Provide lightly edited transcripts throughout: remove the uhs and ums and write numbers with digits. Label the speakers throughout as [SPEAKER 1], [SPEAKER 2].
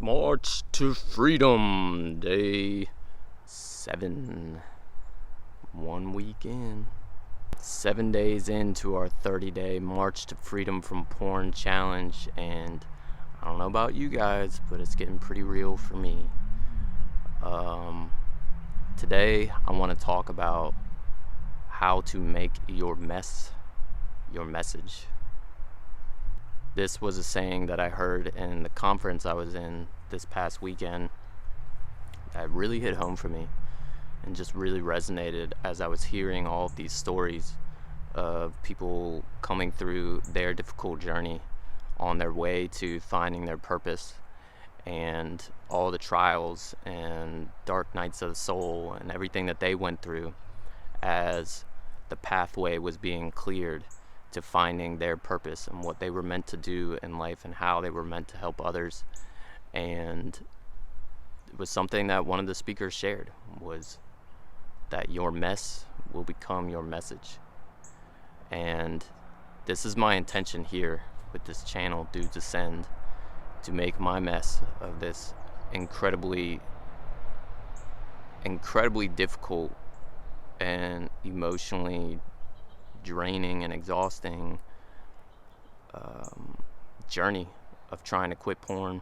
[SPEAKER 1] March to Freedom, day 7. 1 week in. 7 days into our 30-day March to Freedom from Porn challenge, and I don't know about you guys, but it's getting pretty real for me. Today I want to talk about how to make your mess your message. This was a saying that I heard in the conference I was in this past weekend that really hit home for me and just really resonated as I was hearing all of these stories of people coming through their difficult journey on their way to finding their purpose, and all the trials and dark nights of the soul and everything that they went through as the pathway was being cleared to finding their purpose and what they were meant to do in life and how they were meant to help others. And it was something that one of the speakers shared, was that your mess will become your message. And this is my intention here with this channel, Dudes Ascend, to make my mess of this incredibly difficult and emotionally draining and exhausting journey of trying to quit porn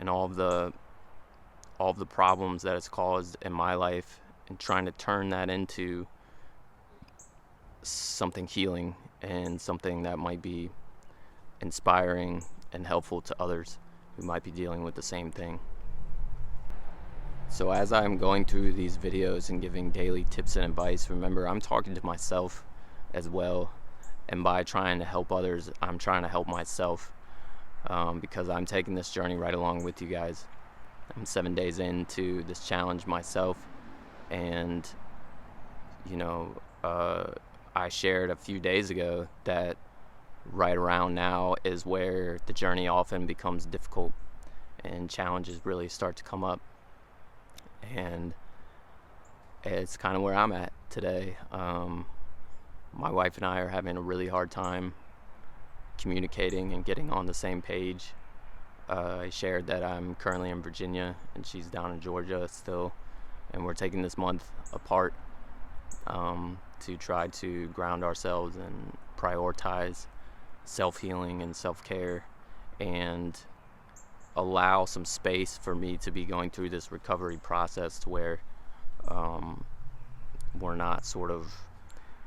[SPEAKER 1] and all of the problems that it's caused in my life, and trying to turn that into something healing and something that might be inspiring and helpful to others who might be dealing with the same thing. So as I'm going through these videos and giving daily tips and advice, remember, I'm talking to myself as well, and by trying to help others, I'm trying to help myself, because I'm taking this journey right along with you guys. I'm 7 days into this challenge myself, and I shared a few days ago that right around now is where the journey often becomes difficult and challenges really start to come up, and it's kind of where I'm at today. My wife and I are having a really hard time communicating and getting on the same page. I shared that I'm currently in Virginia and she's down in Georgia still, and we're taking this month apart to try to ground ourselves and prioritize self-healing and self-care, and allow some space for me to be going through this recovery process to where we're not sort of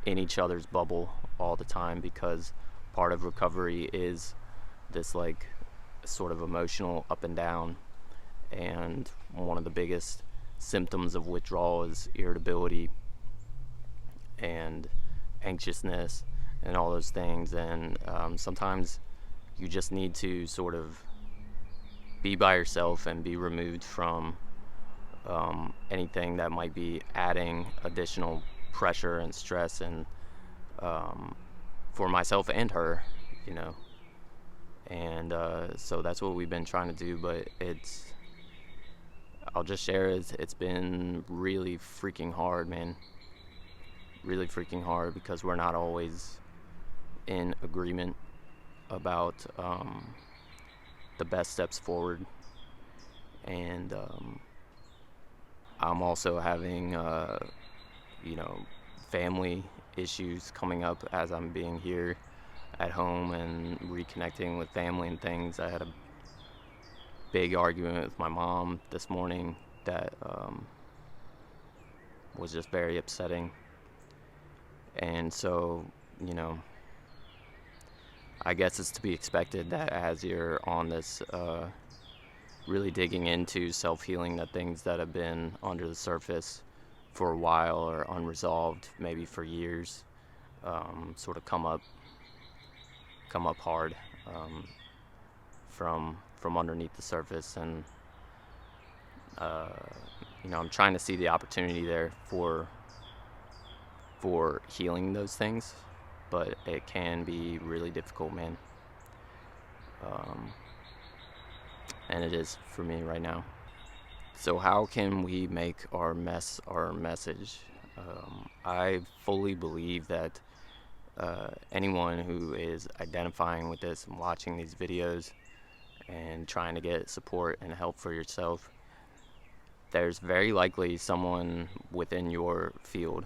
[SPEAKER 1] in each other's bubble all the time, because part of recovery is this like sort of emotional up and down, and one of the biggest symptoms of withdrawal is irritability and anxiousness and all those things. And sometimes you just need to sort of be by yourself and be removed from anything that might be adding additional pressure and stress, and for myself and her, and so that's what we've been trying to do. But I'll just share, it's been really freaking hard, man. Really freaking hard, because we're not always in agreement about the best steps forward. And I'm also having family issues coming up as I'm being here at home and reconnecting with family and things. I had a big argument with my mom this morning that was just very upsetting. And so, I guess it's to be expected that as you're on this really digging into self-healing, that things that have been under the surface for a while or unresolved, maybe for years, sort of come up hard from underneath the surface. And I'm trying to see the opportunity there for healing those things, but it can be really difficult, man. And it is for me right now. So how can we make our mess our message? I fully believe that anyone who is identifying with this and watching these videos and trying to get support and help for yourself, there's very likely someone within your field,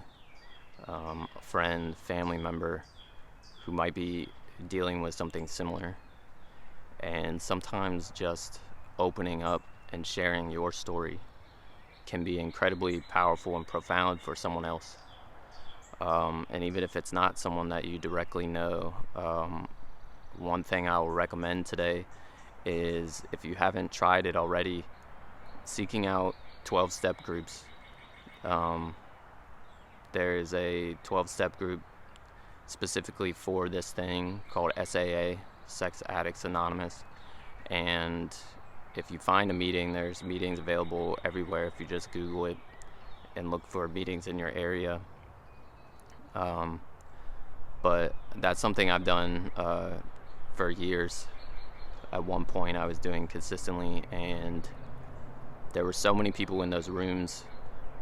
[SPEAKER 1] a friend, family member, who might be dealing with something similar. And sometimes just opening up and sharing your story can be incredibly powerful and profound for someone else. And even if it's not someone that you directly know, one thing I will recommend today is, if you haven't tried it already, seeking out 12-step groups. There is a 12-step group specifically for this thing called SAA, Sex Addicts Anonymous. And if you find a meeting, there's meetings available everywhere if you just Google it and look for meetings in your area. But that's something I've done for years. At one point I was doing consistently, and there were so many people in those rooms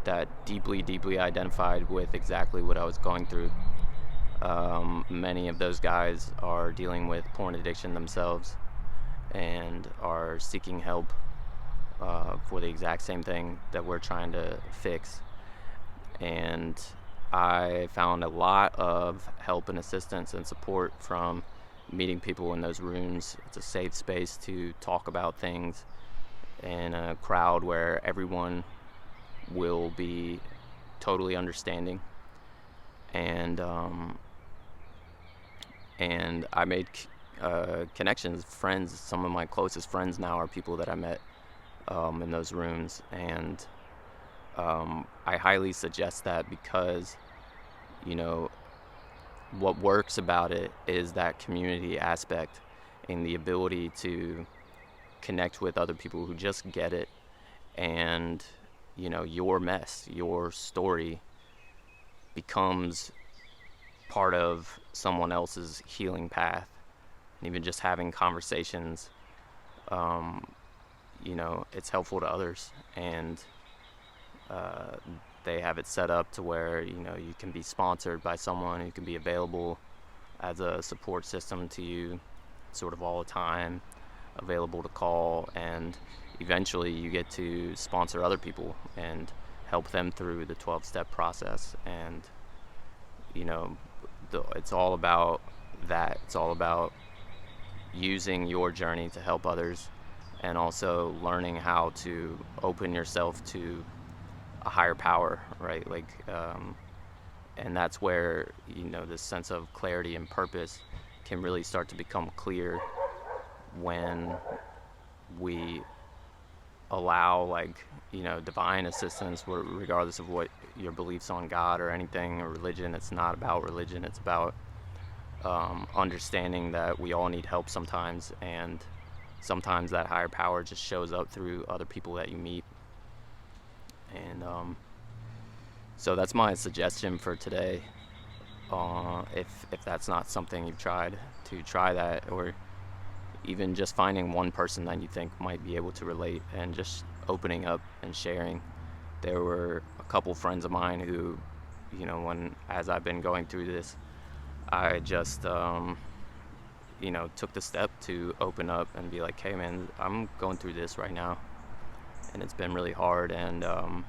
[SPEAKER 1] that deeply identified with exactly what I was going through. Many of those guys are dealing with porn addiction themselves and are seeking help for the exact same thing that we're trying to fix. And I found a lot of help and assistance and support from meeting people in those rooms. It's a safe space to talk about things in a crowd where everyone will be totally understanding. And I made connections, friends. Some of my closest friends now are people that I met in those rooms. And I highly suggest that, because, what works about it is that community aspect and the ability to connect with other people who just get it. And, your mess, your story becomes part of someone else's healing path. And even just having conversations, it's helpful to others. And they have it set up to where, you can be sponsored by someone who can be available as a support system to you sort of all the time, available to call, and eventually you get to sponsor other people and help them through the 12-step process. And, it's all about that. It's all about using your journey to help others, and also learning how to open yourself to a higher power, right? And that's where, this sense of clarity and purpose can really start to become clear when we allow, divine assistance, regardless of what your beliefs on God or anything or religion. It's not about religion. It's about understanding that we all need help sometimes, and sometimes that higher power just shows up through other people that you meet. And so that's my suggestion for today. If that's not something you've tried, to try that, or even just finding one person that you think might be able to relate and just opening up and sharing. There were a couple friends of mine who, as I've been going through this, I just took the step to open up and be like, hey man, I'm going through this right now, and it's been really hard. And there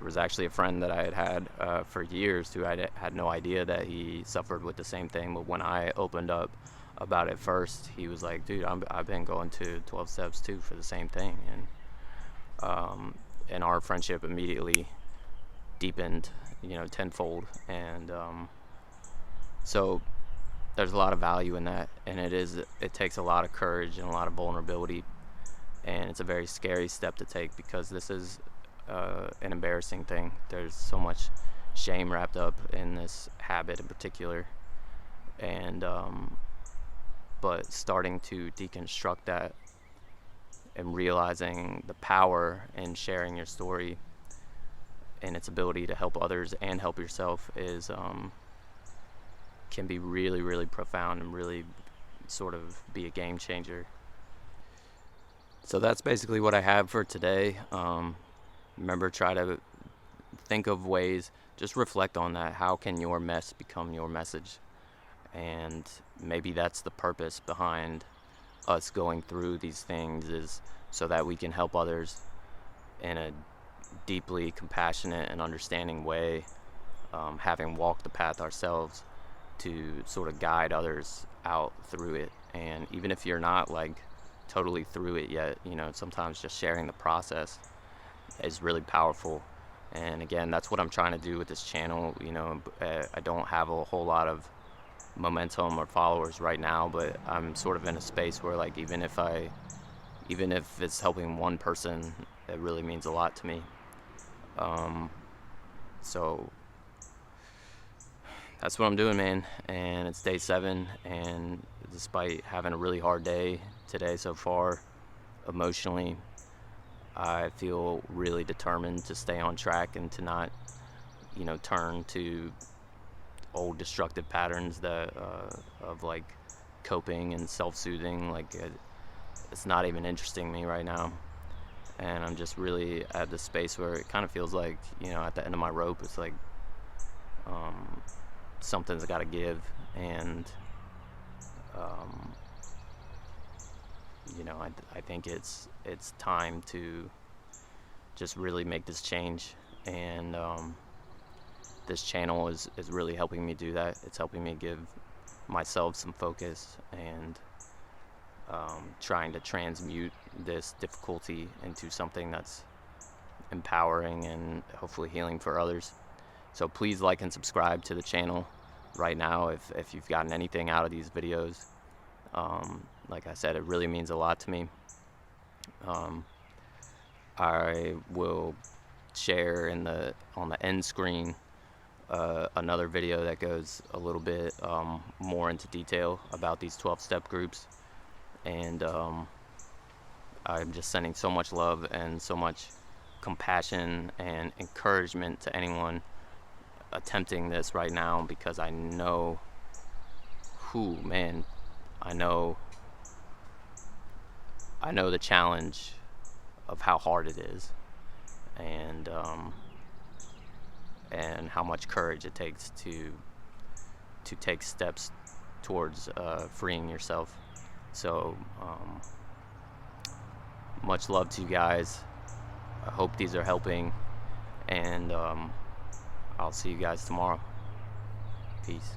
[SPEAKER 1] was actually a friend that I had for years who I had no idea that he suffered with the same thing. But when I opened up about it first, he was like, dude, I've been going to 12 steps too for the same thing. And our friendship immediately deepened, tenfold. And so there's a lot of value in that. And it takes a lot of courage and a lot of vulnerability. And it's a very scary step to take, because this is an embarrassing thing. There's so much shame wrapped up in this habit in particular. And but starting to deconstruct that and realizing the power in sharing your story and its ability to help others and help yourself is can be really, really profound and really sort of be a game changer. So that's basically what I have for today. Remember, try to think of ways, just reflect on that. How can your mess become your message? And maybe that's the purpose behind us going through these things is so that we can help others in a deeply compassionate and understanding way, having walked the path ourselves to sort of guide others out through it. And even if you're not like totally through it yet, you know, sometimes just sharing the process is really powerful. And again, that's what I'm trying to do with this channel. You know, I don't have a whole lot of momentum or followers right now, but I'm sort of in a space where, like, even if it's helping one person, it really means a lot to me. So that's what I'm doing, man. And it's day 7, and despite having a really hard day today so far, emotionally, I feel really determined to stay on track and to not, you know, turn to old destructive patterns that of like coping and self-soothing. Like it's not even interesting me right now, and I'm just really at this space where it kind of feels like, you know, at the end of my rope. It's like something's got to give, and you know, I think it's time to just really make this change. And this channel is really helping me do that. It's helping me give myself some focus, and trying to transmute this difficulty into something that's empowering and hopefully healing for others. So please like and subscribe to the channel right now if you've gotten anything out of these videos. Like I said, it really means a lot to me. I will share on the end screen another video that goes a little bit more into detail about these 12-step groups. And I'm just sending so much love and so much compassion and encouragement to anyone attempting this right now, because I know I know the challenge of how hard it is, and how much courage it takes to take steps towards freeing yourself. So much love to you guys. I hope these are helping, and I'll see you guys tomorrow. Peace.